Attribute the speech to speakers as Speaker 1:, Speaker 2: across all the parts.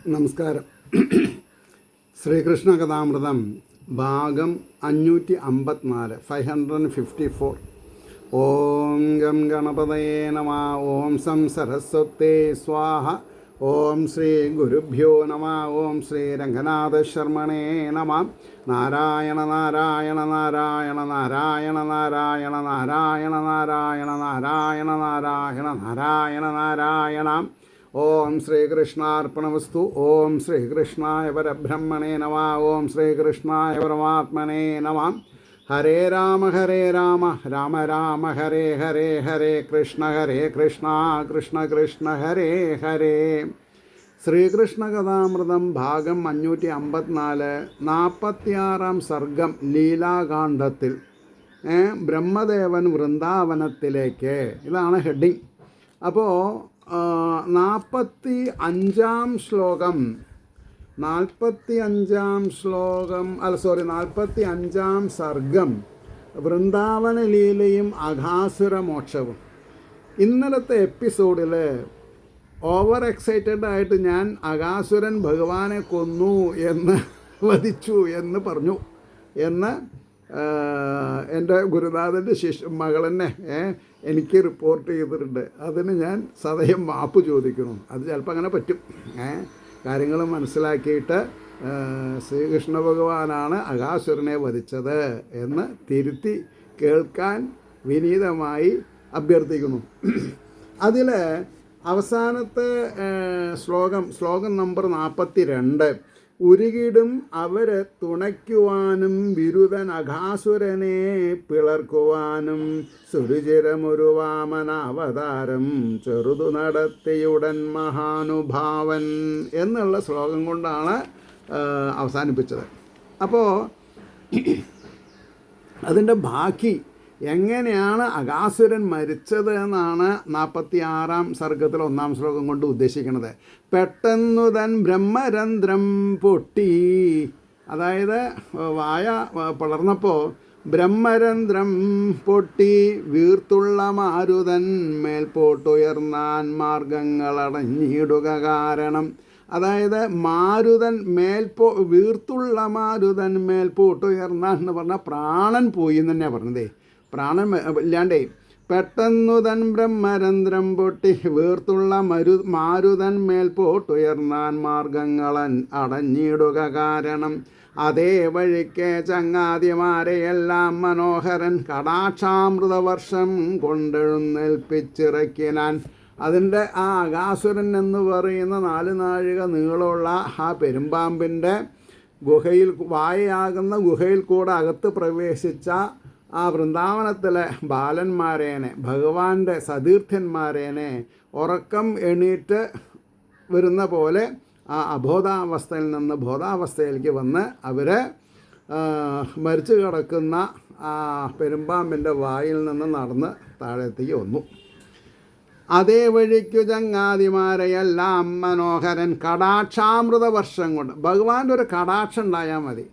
Speaker 1: നമസ്കാരം. ശ്രീകൃഷ്ണ കഥാമൃതം ഭാഗം 554 554. ഓം ഗം ഗണപതയേ നമ. ഓം സം സരസ്വതേ സ്വാഹ. ഓം ശ്രീ ഗുരുഭ്യോ നമ. ഓം ശ്രീ രംഗനാഥ ശർമ്മണേ നമ. നാരായണ നാരായണ നാരായണ നാരായണ നാരായണ നാരായണ നാരായണ നാരായണ നാരായണ നാരായണ നാരായണ. ഓം ശ്രീകൃഷ്ണാർപ്പണമസ്തു. ഓം ശ്രീകൃഷ്ണായ പരബ്രഹ്മണേ നമ. ഓം ശ്രീകൃഷ്ണായ പരമാത്മനേ നമ. ഹരേ രാമ രാമ രാമ ഹരേ ഹരേ, ഹരേ കൃഷ്ണ കൃഷ്ണ കൃഷ്ണ ഹരേ ഹരേ. ശ്രീകൃഷ്ണ കഥാമൃതം ഭാഗം 554 46 സർഗം ലീലാകാന്ഡത്തിൽ ബ്രഹ്മദേവൻ വൃന്ദാവനത്തിലേക്ക്. ഇതാണ് ഹെഡിങ്. അപ്പോൾ 45 ശ്ലോകം 45 സർഗം വൃന്ദാവന ലീലയും അഘാസുര മോക്ഷവും. ഇന്നലത്തെ എപ്പിസോഡിൽ ഓവർ എക്സൈറ്റഡ് ആയിട്ട് ഞാൻ അഘാസുരൻ ഭഗവാനെ കൊന്നു എന്ന് വധിച്ചു എന്ന് പറഞ്ഞു എന്ന് എൻ്റെ ഗുരുനാഥൻ്റെ മകളെന്നെ എനിക്ക് റിപ്പോർട്ട് ചെയ്തിട്ടുണ്ട്. അതിന് ഞാൻ സദയം മാപ്പ് ചോദിക്കണം. അത് ചിലപ്പോൾ അങ്ങനെ പറ്റും. കാര്യങ്ങൾ മനസ്സിലാക്കിയിട്ട് ശ്രീകൃഷ്ണ ഭഗവാനാണ് അഘാസുരനെ വധിച്ചത് എന്ന് തിരുത്തി കേൾക്കാൻ വിനീതമായി അഭ്യർത്ഥിക്കുന്നു. അതിൽ അവസാനത്തെ ശ്ലോകം നമ്പർ 42. ഉരുകിടും അവരെ തുണയ്ക്കുവാനും ബിരുദൻ അഘാസുരനെ പിളർക്കുവാനും സുരുചിരമൊരു വാമനാവതാരം ചെറുതു നടത്തിയുടൻ മഹാനുഭാവൻ എന്നുള്ള ശ്ലോകം കൊണ്ടാണ് അവസാനിപ്പിച്ചത്. അപ്പോൾ അതിൻ്റെ ബാക്കി എങ്ങനെയാണ് അഘാസുരൻ മരിച്ചത് എന്നാണ് 46 സർഗത്തിൽ 1 ശ്ലോകം കൊണ്ട് ഉദ്ദേശിക്കുന്നത്. പെട്ടെന്നു തൻ ബ്രഹ്മരന്ധ്രം പൊട്ടി, അതായത് വായ പിളർന്നപ്പോൾ ബ്രഹ്മരന്ധ്രം പൊട്ടി വീർത്തുള്ള മാരുതൻ മേൽപോട്ടുയർന്നാൻ മാർഗങ്ങളടഞ്ഞിടുക കാരണം. അതായത് മാരുതൻ വീർത്തുള്ള മാരുതൻ മേൽപോട്ടുയർന്നാൻ എന്ന് പറഞ്ഞാൽ പ്രാണൻ പോയി എന്ന് തന്നെയാണ് പറഞ്ഞതേ. പ്രാണൻ ഇല്ലാണ്ടേ പെട്ടെന്നു തൻ ബ്രഹ്മരന്ധ്രം പൊട്ടി വീർത്തുള്ള മാരുതൻ മേൽപോട്ടുയർന്നാൻ മാർഗങ്ങളൻ അടഞ്ഞിടുക കാരണം. അതേ വഴിക്ക് ചങ്ങാതിമാരെയെല്ലാം മനോഹരൻ കടാക്ഷാമൃതവർഷം കൊണ്ടെഴുന്നേൽപ്പിച്ചിറക്കിനാൻ. അതിൻ്റെ ആ അഘാസുരൻ എന്ന് പറയുന്ന 4 നാഴിക നീളമുള്ള ആ പെരുമ്പാമ്പിൻ്റെ വായയാകുന്ന ഗുഹയിൽ കൂടെ അകത്ത് പ്രവേശിച്ച ആ വൃന്ദാവനത്തിലെ ബാലന്മാരേനെ, ഭഗവാന്റെ സതീർത്ഥന്മാരേനെ ഉറക്കം എണീറ്റ് വരുന്ന പോലെ ആ അബോധാവസ്ഥയിൽ നിന്ന് ബോധാവസ്ഥയിലേക്ക് വന്ന് അവരെ മരിച്ചു കിടക്കുന്ന ആ പെരുമ്പാമ്പിൻ്റെ വായിൽ നിന്ന് നടന്ന് താഴത്തേക്ക് വന്നു. അതേ വഴിക്കു ചങ്ങാതിമാരെയെല്ലാം മനോഹരൻ കടാക്ഷാമൃത വർഷം കൊണ്ട്. ഭഗവാന്റെ ഒരു കടാക്ഷം ഉണ്ടായാൽ മതി,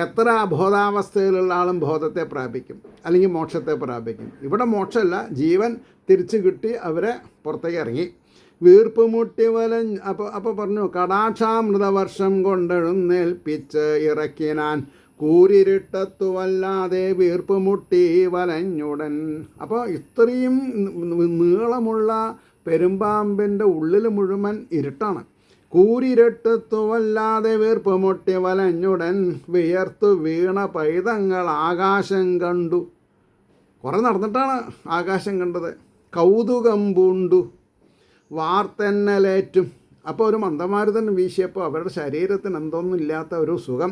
Speaker 1: എത്ര അബോധാവസ്ഥയിലുള്ള ആളും ബോധത്തെ പ്രാപിക്കും, അല്ലെങ്കിൽ മോക്ഷത്തെ പ്രാപിക്കും. ഇവിടെ മോക്ഷമല്ല, ജീവൻ തിരിച്ചു കിട്ടി അവരെ പുറത്തേക്ക് ഇറങ്ങി. വീർപ്പ് മുട്ടി അപ്പോൾ പറഞ്ഞു കടാക്ഷാമൃതവർഷം കൊണ്ടെഴുന്നേൽപ്പിച്ച് ഇറക്കിനാൻ കൂരിരുട്ടത്തുവല്ലാതെ വീർപ്പ് മുട്ടി വലഞ്ഞുടൻ. അപ്പോൾ ഇത്രയും നീളമുള്ള പെരുമ്പാമ്പിൻ്റെ ഉള്ളിൽ മുഴുവൻ ഇരുട്ടാണ്. കൂരിരട്ടത്തുവല്ലാതെ വീർപ്പ് മുട്ടി വലഞ്ഞുടൻ വിയർത്തു വീണ പൈതങ്ങൾ ആകാശം കണ്ടു. കുറേ നടന്നിട്ടാണ് ആകാശം കണ്ടത്. കൗതുകം പൂണ്ടു വാർത്തെന്നലേറ്റും. അപ്പോൾ ഒരു മന്ദമാരുതൻ വീശിയപ്പോൾ അവരുടെ ശരീരത്തിന് എന്തോന്നില്ലാത്ത ഒരു സുഖം.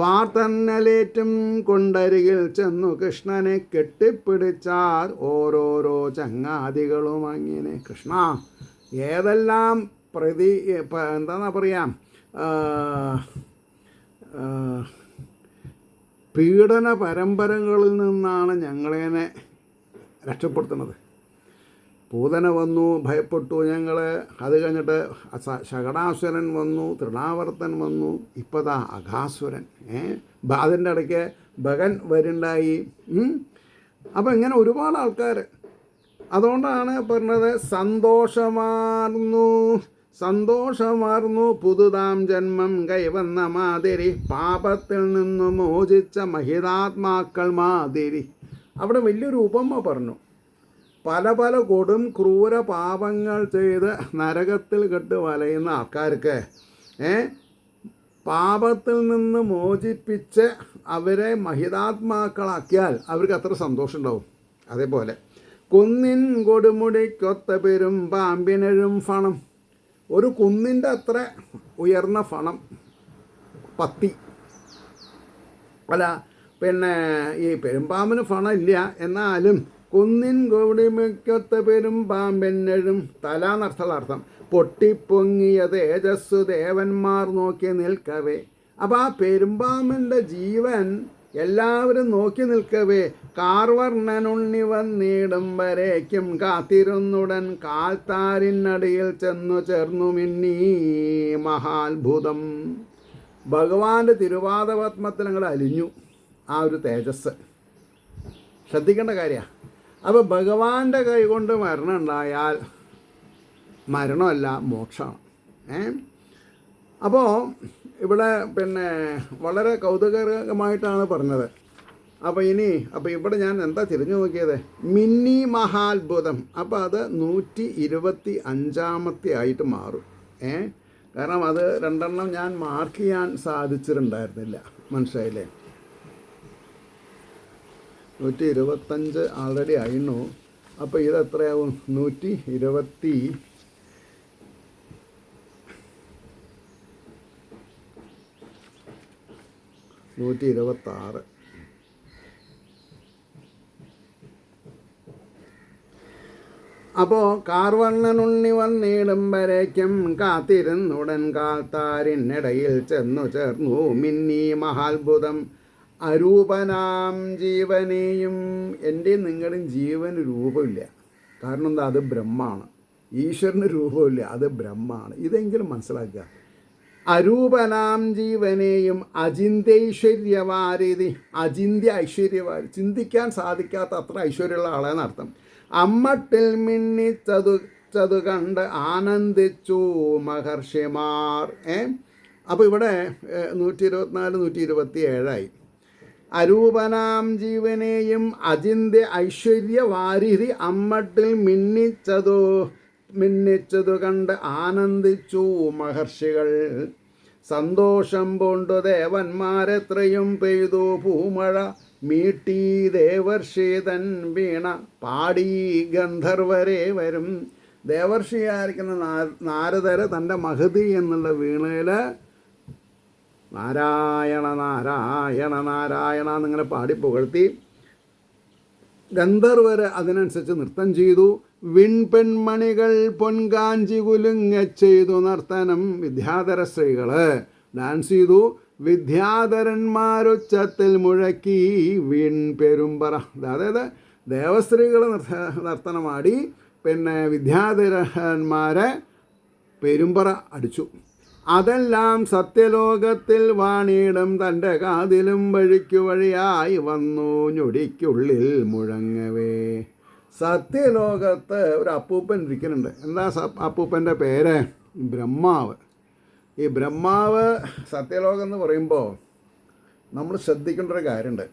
Speaker 1: വാർത്തെന്നലേറ്റും കൊണ്ടരികിൽ ചെന്നു കൃഷ്ണനെ കെട്ടിപ്പിടിച്ചാൽ ഓരോരോ ചങ്ങാതികളും അങ്ങനെ. കൃഷ്ണ, ഏതെല്ലാം എന്താ പറയാം, പീഡന പരമ്പരകളിൽ നിന്നാണ് ഞങ്ങളേനെ രക്ഷപ്പെടുത്തുന്നത്. പൂതന വന്നു, ഭയപ്പെട്ടു ഞങ്ങൾ. അത് കഴിഞ്ഞിട്ട് ശകടാസുരൻ വന്നു, തൃണാവർത്തൻ വന്നു, ഇപ്പതാ അഘാസുരൻ. അതിൻ്റെ ഇടയ്ക്ക് ഭഗൻ വരുണ്ടായി. അപ്പോൾ ഇങ്ങനെ ഒരുപാട് ആൾക്കാർ. അതുകൊണ്ടാണ് പറഞ്ഞത് സന്തോഷമാർന്നു സന്തോഷമാർന്നു പുതുതാം ജന്മം കൈവന്ന മാതിരി, പാപത്തിൽ നിന്നു മോചിച്ച മഹിതാത്മാക്കൾ മാതിരി. അവിടെ വലിയൊരു ഉപമ പറഞ്ഞു. പല പല കൊടും ക്രൂര പാപങ്ങൾ ചെയ്ത് നരകത്തിൽ കെട്ട് വലയുന്ന ആൾക്കാർക്ക് പാപത്തിൽ നിന്ന് മോചിപ്പിച്ച് അവരെ മഹിതാത്മാക്കളാക്കിയാൽ അവർക്ക് അത്ര സന്തോഷം ഉണ്ടാവും. അതേപോലെ കുന്നിൻ കൊടുമുടിക്കൊത്ത പെരും പാമ്പിനെഴും ഫണം. ഒരു കുന്നിൻ്റെ അത്ര ഉയർന്ന ഫണം പത്തി അല്ല, പിന്നെ ഈ പെരുമ്പാമ്പിന് ഫണം ഇല്ല, എന്നാലും കുന്നിൻ കൊടുമുടിക്കൊത്ത പെരും പാമ്പിനെഴും തല എന്നർത്ഥമുള്ള അർത്ഥം. പൊട്ടിപ്പൊങ്ങിയ തേജസ്സു ദേവന്മാർ നോക്കി നിൽക്കവേ. അപ്പോൾ ആ പെരുമ്പാമ്പിൻ്റെ ജീവൻ എല്ലാവരും നോക്കി നിൽക്കവേ കാർവർണ്ണനുണ്ണി വന്നിടും വരേക്കും കാത്തിരുന്നുടൻ കാൽത്താരിനടിയിൽ ചെന്നു ചേർന്നു മിന്നീ മഹാത്ഭുതം. ഭഗവാന്റെ തിരുവാദപത്മത്തിൽ ഞങ്ങൾ അലിഞ്ഞു ആ ഒരു തേജസ്. ശ്രദ്ധിക്കേണ്ട കാര്യമാണ്. അപ്പോൾ ഭഗവാന്റെ കൈ കൊണ്ട് മരണം ഉണ്ടായാൽ മരണമല്ല, മോക്ഷമാണ്. അപ്പോൾ ഇവിടെ പിന്നെ വളരെ കൗതുകകരമായിട്ടാണ് പറഞ്ഞത്. അപ്പോൾ ഇവിടെ ഞാൻ എന്താ തിരിഞ്ഞു നോക്കിയത്, മിന്നി മഹാത്ഭുതം. അപ്പോൾ അത് 125 ആയിട്ട് മാറും. കാരണം അത് രണ്ടെണ്ണം ഞാൻ മാർക്ക് ചെയ്യാൻ സാധിച്ചിട്ടുണ്ടായിരുന്നില്ല. മനസ്സിലായില്ലേ? 125 ആൾറെഡി ആയിരുന്നു. അപ്പോൾ ഇത് എത്രയാവും? 126. അപ്പോൾ കാർവർണ്ണനുണ്ണി വന്നിടും വരയ്ക്കും കാത്തിരുന്നുടൻ കാൽത്താരിനിടയിൽ ചെന്നു ചേർന്നു മിന്നി മഹാത്ഭുതം. അരൂപനാം ജീവനെയും, എൻ്റെയും നിങ്ങളുടെയും ജീവന് രൂപമില്ല. കാരണം എന്താ? അത് ബ്രഹ്മാണ്. ഈശ്വരന് രൂപമില്ല, അത് ബ്രഹ്മാണ്. ഇതെങ്കിലും മനസ്സിലാക്കുക. അരൂപനാം ജീവനെയും അചിന്ത്യൈശ്വര്യവാരിധി, അചിന്ത്യ ഐശ്വര്യവാരി, ചിന്തിക്കാൻ സാധിക്കാത്ത അത്ര ഐശ്വര്യമുള്ള ആളെന്നർത്ഥം. അമ്മട്ടിൽ മിന്നിച്ചതു കണ്ട് ആനന്ദിച്ചു മഹർഷിമാർ. അപ്പോൾ ഇവിടെ 124, 127. അരൂപനാം ജീവനെയും അചിന്ത്യ ഐശ്വര്യവാരിധി അമ്മട്ടിൽ മിന്നിച്ചതു കണ്ട് ആനന്ദിച്ചു മഹർഷികൾ. സന്തോഷം പൂണ്ടു ദേവന്മാരെത്രയും പെയ്തു പൂമഴ മീട്ടി ദേവർഷിതൻ വീണ പാടി ഗന്ധർവരെ വരും. ദേവർഷിയായിരിക്കുന്ന നാരദര് തൻ്റെ മഹതി എന്നുള്ള വീണയിൽ നാരായണ നാരായണ നാരായണ എന്നിങ്ങനെ പാടി പുകഴ്ത്തി. ഗന്ധർവര് അതിനനുസരിച്ച് നൃത്തം ചെയ്തു. വിൺപെൺമണികൾ പൊൻകാഞ്ചി കുലുങ്ങ ചെയ്തു നർത്തനം. വിദ്യാധര സ്ത്രീകൾ ഡാൻസ് ചെയ്തു. വിദ്യാധരന്മാരുച്ചത്തിൽ മുഴക്കി വീൺ പെരുമ്പറ. അതായത് ദേവസ്ത്രീകൾ നർത്തനമാടി, പിന്നെ വിദ്യാധരന്മാരെ പെരുമ്പറ അടിച്ചു. അതെല്ലാം സത്യലോകത്തിൽ വാണിയിടും തൻ്റെ കാതിലും വഴിക്കു വഴിയായി വന്നു ഞൊടിക്കുള്ളിൽ മുഴങ്ങവേ. സത്യലോകത്ത് ഒരു അപ്പൂപ്പൻ ഇരിക്കുന്നുണ്ട്. എന്താ അപ്പൂപ്പൻ്റെ പേര്? ബ്രഹ്മാവ്. ഈ ബ്രഹ്മാവ് സത്യലോകം എന്ന് പറയുമ്പോൾ നമ്മൾ ശ്രദ്ധിക്കേണ്ട ഒരു കാര്യമുണ്ട്.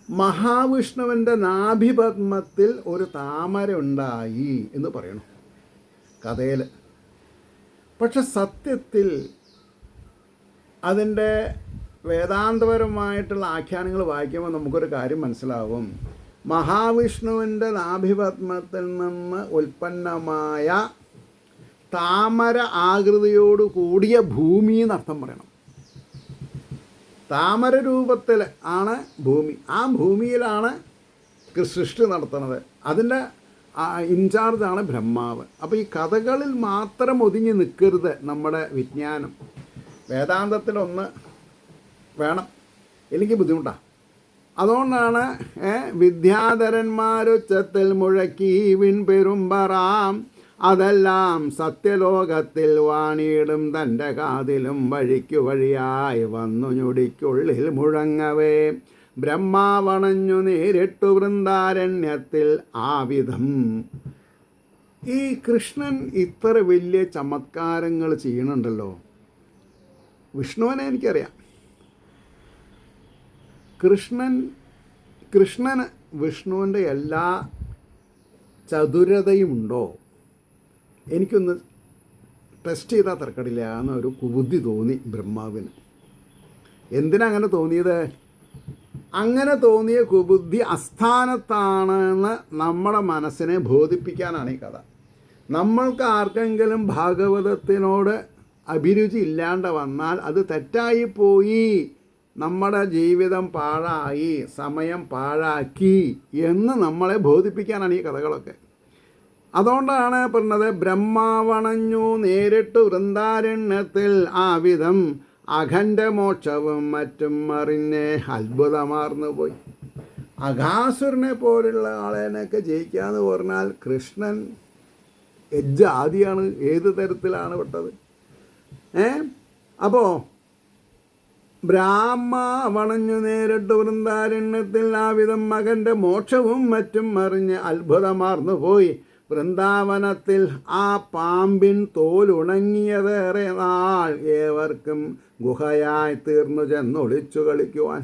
Speaker 1: മഹാവിഷ്ണുവിൻ്റെ നാഭിപദ്മത്തിൽ ഒരു താമര ഉണ്ടായി എന്ന് പറയണം കഥയിൽ. പക്ഷെ സത്യത്തിൽ അതിൻ്റെ വേദാന്തപരമായിട്ടുള്ള ആഖ്യാനങ്ങൾ വായിക്കുമ്പോൾ നമുക്കൊരു കാര്യം മനസ്സിലാവും. മഹാവിഷ്ണുവിൻ്റെ നാഭിപദ്മത്തിൽ നിന്ന് ഉൽപ്പന്നമായ താമര ആകൃതിയോട് കൂടിയ ഭൂമി എന്നർത്ഥം പറയണം. താമര രൂപത്തിൽ ആണ് ഭൂമി. ആ ഭൂമിയിലാണ് സൃഷ്ടി നടത്തുന്നത്. അതിൻ്റെ ഇൻചാർജാണ് ബ്രഹ്മാവ്. അപ്പോൾ ഈ കഥകളിൽ മാത്രം ഒതുങ്ങി നിൽക്കരുത് നമ്മുടെ വിജ്ഞാനം. വേദാന്തത്തിലൊന്ന് വേണം, എനിക്ക് ബുദ്ധിമുട്ടാണ്. അതുകൊണ്ടാണ് വിദ്യാധരന്മാരുച്ചത്തിൽ മുഴക്കി വിൺ പെരുമ്പറാം. അതെല്ലാം സത്യലോകത്തിൽ വാണിയിടും തൻ്റെ കാതിലും വഴിക്കു വഴിയായി വന്നു ഞൊടിക്കുള്ളിൽ മുഴങ്ങവേ. ബ്രഹ്മാവണഞ്ഞു നേരിട്ടു വൃന്ദാരണ്യത്തിൽ ആവിധം. ഈ കൃഷ്ണൻ ഇത്ര വലിയ ചമത്കാരങ്ങൾ ചെയ്യണുണ്ടല്ലോ. വിഷ്ണുവിനെ എനിക്കറിയാം. കൃഷ്ണന് വിഷ്ണുവിൻ്റെ എല്ലാ ചതുരതയുമുണ്ടോ? എനിക്കൊന്ന് ടെസ്റ്റ് ചെയ്താൽ തർക്കടില്ല എന്നൊരു കുബുദ്ധി തോന്നി ബ്രഹ്മാവിന്. എന്തിനാ അങ്ങനെ തോന്നിയത്? അങ്ങനെ തോന്നിയ കുബുദ്ധി അസ്ഥാനത്താണെന്ന് നമ്മുടെ മനസ്സിനെ ബോധിപ്പിക്കാനാണ് ഈ കഥ. നമ്മൾക്ക് ആർക്കെങ്കിലും ഭാഗവതത്തിനോട് അഭിരുചി ഇല്ലാണ്ട് വന്നാൽ അത് തെറ്റായിപ്പോയി, നമ്മുടെ ജീവിതം പാഴായി, സമയം പാഴാക്കി എന്ന് നമ്മളെ ബോധിപ്പിക്കാനാണ് ഈ കഥകളൊക്കെ. അതുകൊണ്ടാണ് പറഞ്ഞത്, ബ്രഹ്മാവണഞ്ഞു നേരിട്ട് വൃന്ദാരണ്യത്തിൽ ആവിധം അഖണ്ഡമോക്ഷവും മറ്റും അറിഞ്ഞ് അത്ഭുതമാർന്നു പോയി. അഘാസുരനെ പോലുള്ള ആളെനൊക്കെ ജയിക്കാന്ന് പറഞ്ഞാൽ കൃഷ്ണൻ ജാതിയാണ്, ഏത് തരത്തിലാണ് പെട്ടത്? അപ്പോൾ ബ്രാഹ്മണഞ്ഞു നേരിട്ട് വൃന്ദാരണ്യത്തിൽ ആവിധം മകൻ്റെ മോക്ഷവും മറ്റും അറിഞ്ഞ് അത്ഭുതമാർന്നു പോയി. വൃന്ദാവനത്തിൽ ആ പാമ്പിൻ തോലുണങ്ങിയതേറെ നാൾ ഏവർക്കും ഗുഹയായി തീർന്നു ചെന്നൊളിച്ചു കളിക്കുവാൻ.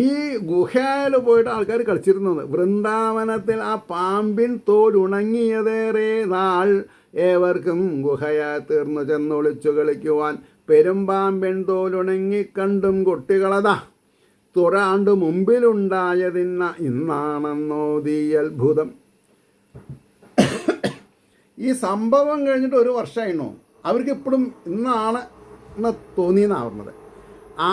Speaker 1: ഈ ഗുഹയിൽ പോയിട്ട് ആൾക്കാർ കളിച്ചിരുന്നത്. വൃന്ദാവനത്തിൽ ആ പാമ്പിൻ തോലുണങ്ങിയതേറെ നാൾ ഏവർക്കും ഗുഹയായി തീർന്നു ചെന്നൊളിച്ചു കളിക്കുവാൻ. പെരുമ്പാമ്പിൻ തോലുണങ്ങിക്കണ്ടും കുട്ടികളതാ തുറാണ്ട് മുമ്പിലുണ്ടായതിന്ന ഇന്നാണെന്നോതി അത്ഭുതം. ഈ സംഭവം കഴിഞ്ഞിട്ട് 1 വർഷമായിരുന്നു. അവർക്ക് ഇപ്പോഴും ഇന്നാണ് എന്ന് തോന്നിയെന്നാണ് പറഞ്ഞത്.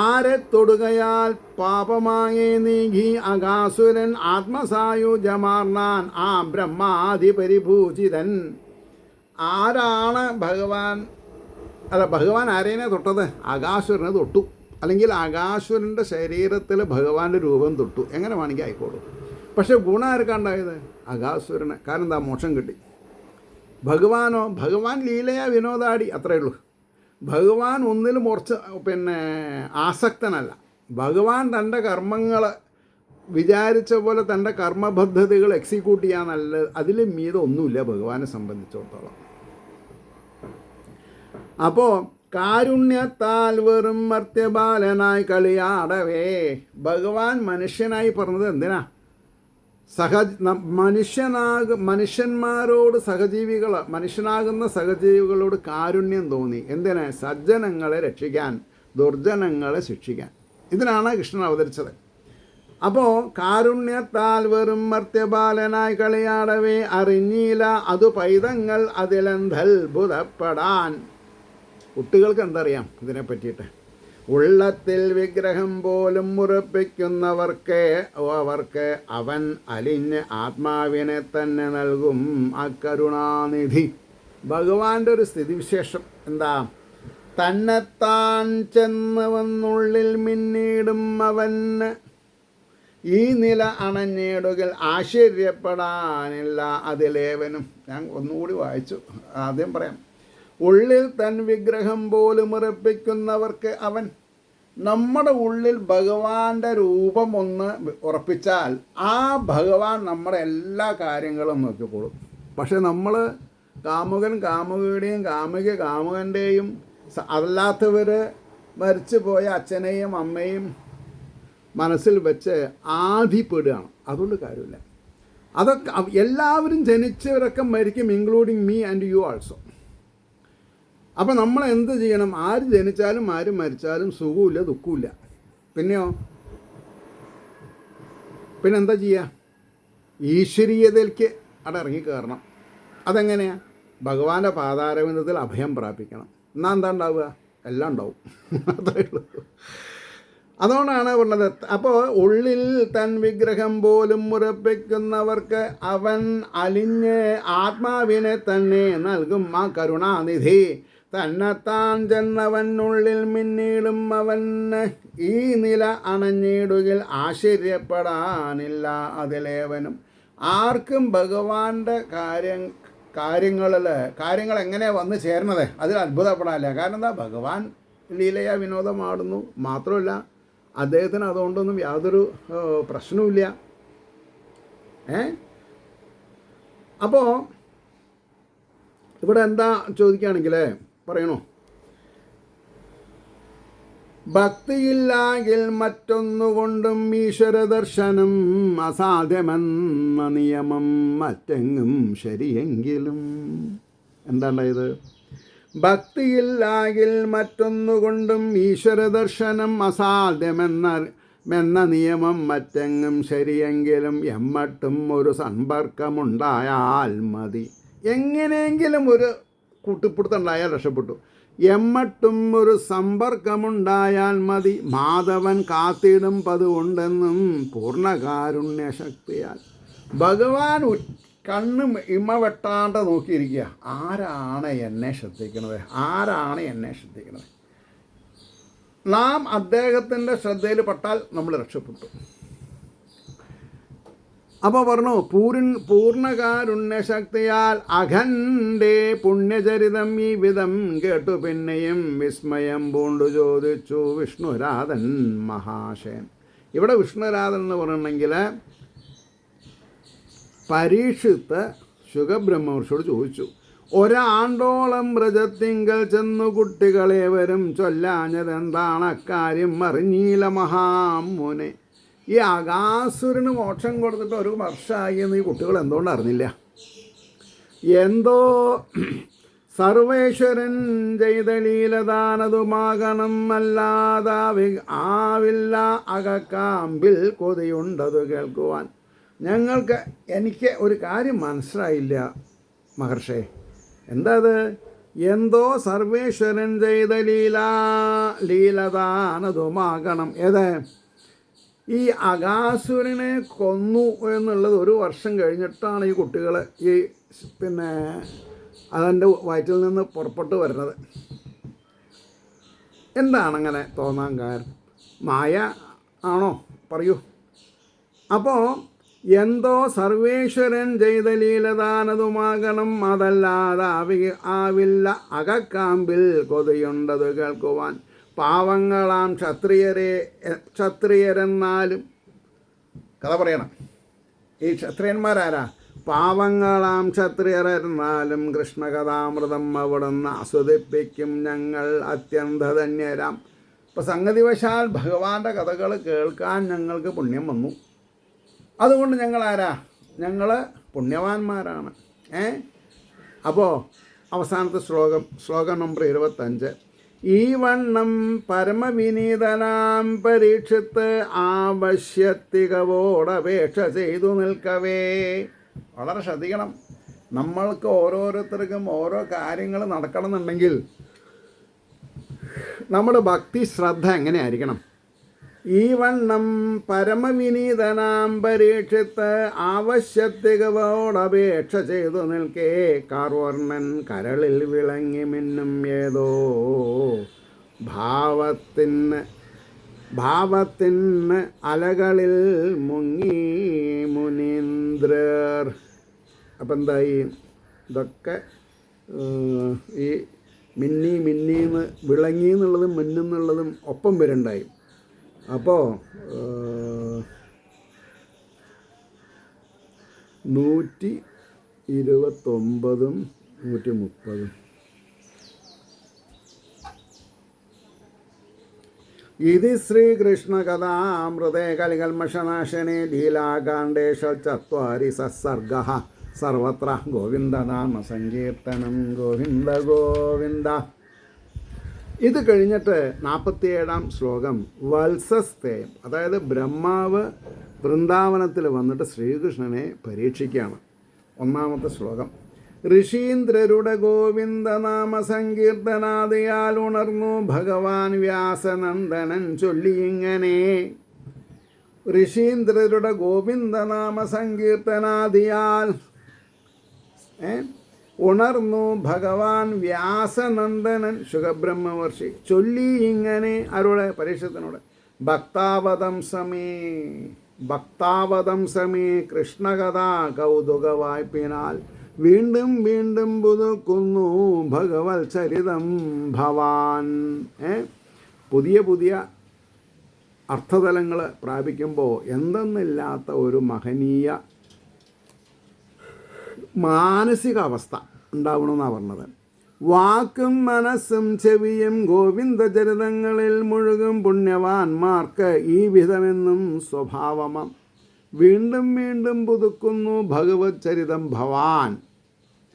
Speaker 1: ആരെ തൊടുകയാൽ പാപമായേ നീങ്ങി അകാസുരൻ ആത്മസായുജമാർന്നാൻ ആ ബ്രഹ്മാധിപരിഭൂഷിതൻ. ആരാണ് ഭഗവാൻ ആരേനെ തൊട്ടത്? അകാസുരനെ തൊട്ടു, അല്ലെങ്കിൽ അകാസുരൻ്റെ ശരീരത്തിൽ ഭഗവാന്റെ രൂപം തൊട്ടു. എങ്ങനെ വേണമെങ്കിൽ ആയിക്കോളൂ. പക്ഷെ ഗുണം ആർക്കാണ്ടായത്? അകാസുരന്. കാരണം എന്താ? മോക്ഷം കിട്ടി. ഭഗവാനോ? ഭഗവാൻ ലീലയാ വിനോദാടി, അത്രയേ ഉള്ളൂ. ഭഗവാൻ ഒന്നിലും ആസക്തനല്ല. ഭഗവാൻ തൻ്റെ കർമ്മങ്ങൾ വിചാരിച്ച പോലെ തൻ്റെ കർമ്മപദ്ധതികൾ എക്സിക്യൂട്ട് ചെയ്യാനല്ല, അതിലും മീതെ ഒന്നുമില്ല ഭഗവാനെ സംബന്ധിച്ചിടത്തോളം. അപ്പോൾ കാരുണ്യത്താൽ വെറും മർത്യബാലനായി കളിയാടവേ. ഭഗവാൻ മനുഷ്യനായി പറഞ്ഞത് എന്തിനാ? മനുഷ്യന്മാരോട് മനുഷ്യനാകുന്ന സഹജീവികളോട് കാരുണ്യം തോന്നി. എന്തിനാ? സജ്ജനങ്ങളെ രക്ഷിക്കാൻ, ദുർജനങ്ങളെ ശിക്ഷിക്കാൻ. ഇതിനാണ് കൃഷ്ണൻ അവതരിച്ചത്. അപ്പോൾ കാരുണ്യത്താൽ വെറും മർത്യബാലനായി കളിയാടവേ അറിഞ്ഞില്ല അതു പൈതങ്ങൾ അതിലെന്തത്ഭുതപ്പെടാൻ. കുട്ടികൾക്ക് എന്തറിയാം ഇതിനെ പറ്റിയിട്ട്? ഉള്ളത്തിൽ വിഗ്രഹം പോലും അവർക്ക് അവൻ അലിഞ്ഞ് ആത്മാവിനെ തന്നെ നൽകും അക്കരുണാനിധി. ഭഗവാന്റെ ഒരു സ്ഥിതിവിശേഷം എന്താ? തന്നെത്താൻ ചെന്ന് വന്നുള്ളിൽ മിന്നീടും അവന് ഈ നില അണഞ്ഞിടുകൾ ആശ്ചര്യപ്പെടാനില്ല അതിലേവനും. ഞാൻ ഒന്നുകൂടി വായിച്ചു, ആദ്യം പറയാം. ഉള്ളിൽ തൻ വിഗ്രഹം പോലും ഉറപ്പിക്കുന്നവർക്ക് അവൻ. നമ്മുടെ ഉള്ളിൽ ഭഗവാന്റെ രൂപം ഒന്ന് ഉറപ്പിച്ചാൽ ആ ഭഗവാൻ നമ്മുടെ എല്ലാ കാര്യങ്ങളും നോക്കിക്കോളും. പക്ഷെ നമ്മൾ കാമുകൻ്റെയും കാമുകൻ്റെയും അല്ലാത്തവർ മരിച്ചു പോയ അച്ഛനെയും അമ്മയും മനസ്സിൽ വെച്ച് ആധിപ്പെടുകയാണ്. അതുകൊണ്ട് കാര്യമില്ല. അതൊക്കെ എല്ലാവരും ജനിച്ചവരൊക്കെ മരിക്കും, including me and you also. അപ്പം നമ്മൾ എന്ത് ചെയ്യണം? ആര് ജനിച്ചാലും ആര് മരിച്ചാലും സുഖമില്ല, ദുഃഖമില്ല. പിന്നെന്താ ചെയ്യുക? ഈശ്വരീയതയിലേക്ക് അവിടെ ഇറങ്ങിക്കയറണം. അതെങ്ങനെയാണ്? ഭഗവാന്റെ പാതാരവിന്ദത്തിൽ അഭയം പ്രാപിക്കണം. എന്നാൽ എന്താ ഉണ്ടാവുക? എല്ലാം ഉണ്ടാവും. അത്രയേ ഉള്ളൂ. അതുകൊണ്ടാണ് പറഞ്ഞത്. അപ്പോൾ ഉള്ളിൽ തൻ വിഗ്രഹം പോലും ഉറപ്പിക്കുന്നവർക്ക് അവൻ അലിഞ്ഞ് ആത്മാവിനെ തന്നെ നൽകും ആ കരുണാനിധി. തന്നെത്താൻ ചെന്നവനുള്ളിൽ മിന്നീടും അവന് ഈ നില അണഞ്ഞിടുകിൽ ആശ്ചര്യപ്പെടാനില്ല അതിലേവനും. ആർക്കും ഭഗവാന്റെ കാര്യങ്ങൾ എങ്ങനെയാണ് വന്ന് ചേർന്നത് അതിൽ അത്ഭുതപ്പെടാനില്ല. കാരണം എന്താ? ഭഗവാൻ ലീലയാ വിനോദമാടുന്നു. മാത്രമല്ല അദ്ദേഹത്തിന് അതുകൊണ്ടൊന്നും യാതൊരു പ്രശ്നവുമില്ല. അപ്പോൾ ഇവിടെ എന്താ ചോദിക്കുകയാണെങ്കിൽ പറയണോ, ഭക്തിയില്ലാകിൽ മറ്റൊന്നുകൊണ്ടും ഈശ്വര ദർശനം അസാധ്യമെന്ന നിയമം മറ്റെങ്ങും ശരിയെങ്കിലും. എന്താണ്ടായത്? ഭക്തിയില്ലാകിൽ മറ്റൊന്നുകൊണ്ടും ഈശ്വര ദർശനം അസാധ്യമെന്ന നിയമം മറ്റെങ്ങും ശരിയെങ്കിലും എമ്മട്ടും ഒരു സമ്പർക്കമുണ്ടായാൽ മതി. എങ്ങനെയെങ്കിലും ഒരു കൂട്ടിപ്പിടുത്തുണ്ടായാൽ രക്ഷപ്പെട്ടു. എമ്മട്ടും ഒരു സമ്പർക്കമുണ്ടായാൽ മതി. മാധവൻ കാത്തിടും പതുകൊണ്ടെന്നും പൂർണ്ണകാരുണ്യശക്തിയാൽ. ഭഗവാൻ കണ്ണ് ഇമ വെട്ടാണ്ട് നോക്കിയിരിക്കുക. ആരാണ് എന്നെ ശ്രദ്ധിക്കുന്നത്? ആരാണ് എന്നെ ശ്രദ്ധിക്കുന്നത്? നാം അദ്ദേഹത്തിൻ്റെ ശ്രദ്ധയിൽ പെട്ടാൽ നമ്മൾ രക്ഷപ്പെട്ടു. അപ്പോൾ പറഞ്ഞു, പൂർണ്ണകാരുണ്യശക്തിയാൽ അഖണ്ഡേ പുണ്യചരിതം ഈ വിധം കേട്ടു പിന്നെയും വിസ്മയം പൂണ്ടു ചോദിച്ചു വിഷ്ണുരാധൻ മഹാശയൻ. ഇവിടെ വിഷ്ണുരാധൻ എന്ന് പറഞ്ഞിട്ടുണ്ടെങ്കിൽ പരീക്ഷിത്ത് ശുഖബ്രഹ്മർഷിയോട് ചോദിച്ചു, ഒരാണ്ടോളം വ്രജത്തിങ്കൽ ചെന്നു കുട്ടികളേവരും ചൊല്ലാഞ്ഞതെന്താണ് അക്കാര്യം അറിഞ്ഞീല മഹാമുനെ. ഈ അകാസുരന് മോക്ഷം കൊടുത്തിട്ട് ഒരു വർഷമായി എന്ന് ഈ കുട്ടികൾ എന്തുകൊണ്ട് അറിഞ്ഞില്ല? എന്തോ സർവേശ്വരൻ ചെയ്ത ലീലദാനതുമാകണം ആവില്ല അകക്കാമ്പിൽ കൊതിയുണ്ടത് കേൾക്കുവാൻ. എനിക്ക് ഒരു കാര്യം മനസ്സിലായില്ല മഹർഷേ. എന്താ അത്? എന്തോ സർവേശ്വരൻ ചെയ്ത ലീലദാനതുമാകണം. ഏത്? ഈ അകാസുരനെ കൊന്നു എന്നുള്ളത് ഒരു വർഷം കഴിഞ്ഞിട്ടാണ് ഈ കുട്ടികൾ അതിൻ്റെ വയറ്റിൽ നിന്ന് പുറപ്പെട്ടു വരുന്നത്. എന്താണ് അങ്ങനെ തോന്നാൻ കാരണം? മായ ആണോ? പറയൂ. അപ്പോൾ എന്തോ സർവേശ്വരൻ ചെയ്ത ലീലദാനതുമാകണം, അതല്ലാതെ ആവില്ല അകക്കാമ്പിൽ കൊതിയുണ്ടത് കേൾക്കുവാൻ. പാവങ്ങളാം ക്ഷത്രിയരെന്നാലും കഥ പറയണം. ഈ ക്ഷത്രിയന്മാരാരാ? പാവങ്ങളാം ക്ഷത്രിയരെന്നാലും കൃഷ്ണകഥാമൃതം അവിടുന്ന് ആസ്വദിപ്പിക്കും ഞങ്ങൾ അത്യന്തധന്യരാം. ഇപ്പോൾ സംഗതിവശാൽ ഭഗവാന്റെ കഥകൾ കേൾക്കാൻ ഞങ്ങൾക്ക് പുണ്യം വന്നു. അതുകൊണ്ട് ഞങ്ങൾ പുണ്യവാന്മാരാണ്. അപ്പോൾ അവസാനത്തെ ശ്ലോകം നമ്പർ 25. ഈ വണ്ണം പരമവിനീതനാം പരീക്ഷിത്ത് ആവശ്യത്തികവോടപേക്ഷ ചെയ്തു നിൽക്കവേ. വളരെ ശ്രദ്ധിക്കണം. നമ്മൾക്ക് ഓരോരുത്തർക്കും ഓരോ കാര്യങ്ങൾ നടക്കണമെന്നുണ്ടെങ്കിൽ നമ്മുടെ ഭക്തി ശ്രദ്ധ എങ്ങനെയായിരിക്കണം? ഈ വണ്ണം പരമവിനീതനാം പരീക്ഷിത്ത് ആവശ്യത്തികവോടപേക്ഷ ചെയ്തു നിൽക്കേ കാർവർണ്ണൻ കരളിൽ വിളങ്ങി മിന്നും ഏതോ ഭാവത്തിന് അലകളിൽ മുങ്ങി മുനീന്ദ്രർ. അപ്പം എന്തായി? ഇതൊക്കെ ഈ മിന്നിന്ന് വിളങ്ങി എന്നുള്ളതും മിന്നുന്നുള്ളതും ഒപ്പം വരുണ്ടായി. അപ്പോൾ 129 130 ഇതി ശ്രീകൃഷ്ണകഥാമൃതേ കലികൽമഷനാശനെ ലീലാകാണ്ഡേഷു 4 സത്സർഗഃ സർവത്ര ഗോവിന്ദനാമ സങ്കീർത്തനം. ഗോവിന്ദ ഗോവിന്ദ. ഇത് കഴിഞ്ഞിട്ട് 47-ാം ശ്ലോകം വത്സസ്തേയം. അതായത് ബ്രഹ്മാവ് വൃന്ദാവനത്തിൽ വന്നിട്ട് ശ്രീകൃഷ്ണനെ പരീക്ഷിക്കുകയാണ്. 1-ാമത്തെ ശ്ലോകം. ഋഷീന്ദ്രരുടെ ഗോവിന്ദനാമ സങ്കീർത്തനാദിയാൽ ഉണർന്നു ഭഗവാൻ വ്യാസനന്ദനൻ ചൊല്ലിയിങ്ങനെ. ഋഷീന്ദ്രരുടെ ഗോവിന്ദനാമ സങ്കീർത്തനാദിയാൽ ഉണർന്നു ഭഗവാൻ വ്യാസനന്ദനൻ ശുഖബ്രഹ്മവർഷി ചൊല്ലി ഇങ്ങനെ. ആരോടെ? പരീക്ഷത്തിനോട്. ഭക്താവതം സമേ കൃഷ്ണകഥാ കൗതുക വായ്പിനാൽ വീണ്ടും വീണ്ടും പുതുക്കുന്നു ഭഗവത് ചരിതം ഭവാൻ. പുതിയ പുതിയ അർത്ഥതലങ്ങൾ പ്രാപിക്കുമ്പോൾ എന്തെന്നില്ലാത്ത ഒരു മഹനീയ മാനസികാവസ്ഥ ഉണ്ടാവണമെന്നാണ് പറഞ്ഞത്. വാക്കും മനസ്സും ചെവിയും ഗോവിന്ദചരിതങ്ങളിൽ മുഴുകും പുണ്യവാന്മാർക്ക് ഈ വിധമെന്നും സ്വഭാവമം. വീണ്ടും വീണ്ടും പുതുക്കുന്നു ഭഗവത് ചരിതം ഭവാൻ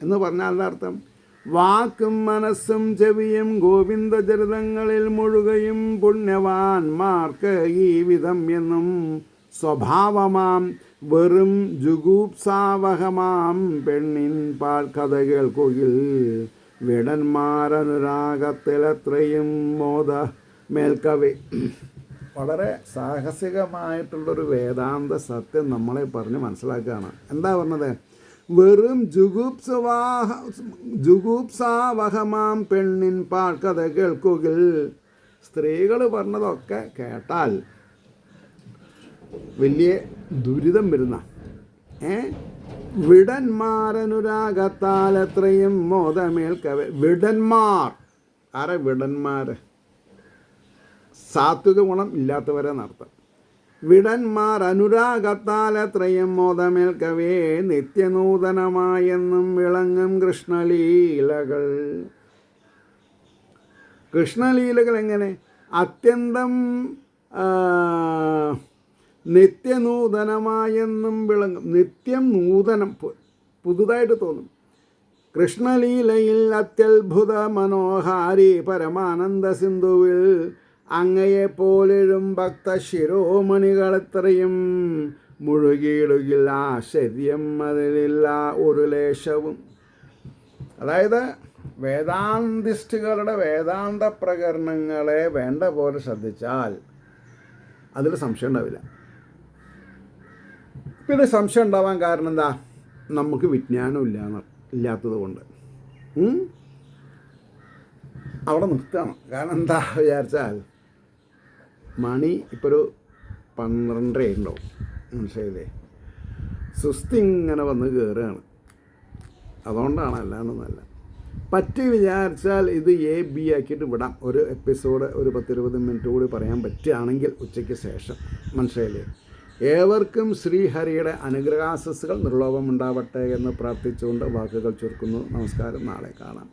Speaker 1: എന്ന് പറഞ്ഞാൽ അർത്ഥം വാക്കും മനസ്സും ചെവിയും ഗോവിന്ദചരിതങ്ങളിൽ മുഴുകയും പുണ്യവാന്മാർക്ക് ഈ വിധം എന്നും സ്വഭാവമാം. വെറും ജുഗൂപ്സാവഹമാം പെണ്ണിൻ പാൽ കഥ കേൾക്കുകിൽ വേടന്മാരനുരാഗത്തിലെത്രയും മോദ മേൽക്കവി. വളരെ സാഹസികമായിട്ടുള്ളൊരു വേദാന്ത സത്യം നമ്മളെ പറഞ്ഞ് മനസ്സിലാക്കുകയാണ്. എന്താ പറഞ്ഞത്? വെറും ജുഗൂപ്സാവഹമാം പെണ്ണിൻ പാൽ കഥ കേൾക്കുകിൽ. സ്ത്രീകൾ പറഞ്ഞതൊക്കെ കേട്ടാൽ വലിയ ദുരിതം വരുന്ന വിടന്മാരനുരാഗത്താൽ എത്രയും മോദമേൽക്കവെ. വിടന്മാർ ആരെ? വിടന്മാർ സാത്വിക ഗുണം ഇല്ലാത്തവരെന്നർത്ഥം. വിടന്മാർ അനുരാഗത്താൽ എത്രയും മോദമേൽക്കവേ നിത്യനൂതനമായെന്നും വിളങ്ങും കൃഷ്ണലീലകൾ. കൃഷ്ണലീലകൾ എങ്ങനെ? അത്യന്തം നിത്യനൂതനമായെന്നും വിളങ്ങും. നിത്യം നൂതനം, പുതുതായിട്ട് തോന്നും. കൃഷ്ണലീലയിൽ അത്യത്ഭുത മനോഹാരി പരമാനന്ദ സിന്ധുവിൽ അങ്ങയെപ്പോലെഴും ഭക്ത ശിരോമണികളെത്രയും മുഴുകിയിടുകിൽ ആശ്ചര്യം അതിലില്ല ഒരു ലേശവും. അതായത് വേദാന്തിസ്റ്റുകളുടെ വേദാന്ത പ്രകരണങ്ങളെ വേണ്ട പോലെ ശ്രദ്ധിച്ചാൽ അതിൽ സംശയം ഉണ്ടാവില്ല. പിന്നെ സംശയം ഉണ്ടാവാൻ കാരണം എന്താ? നമുക്ക് വിജ്ഞാനം ഇല്ലാത്തത് കൊണ്ട് അവിടെ നിർത്തണം. കാരണം എന്താ വിചാരിച്ചാൽ മണി ഇപ്പോൾ ഒരു 12:30 ഉണ്ടാവും, മനസ്സിലായില്ലേ? സുസ്തി ഇങ്ങനെ വന്ന് കയറുകയാണ്. അതുകൊണ്ടാണ്, അല്ലാണ്ടൊന്നുമല്ല. പറ്റി വിചാരിച്ചാൽ ഇത് A-B ആക്കിയിട്ട് വിടാം. ഒരു എപ്പിസോഡ് ഒരു 10-20 മിനിറ്റ് കൂടി പറയാൻ പറ്റുകയാണെങ്കിൽ ഉച്ചയ്ക്ക് ശേഷം, മനസ്സിലായില്ലേ? ഏവർക്കും ശ്രീഹരിയുടെ അനുഗ്രഹാശസ്സുകൾ നിർലോഭമുണ്ടാവട്ടെ എന്ന് പ്രാർത്ഥിച്ചുകൊണ്ട് വാക്കുകൾ ചുരുക്കുന്നു. നമസ്കാരം. നാളെ കാണാം.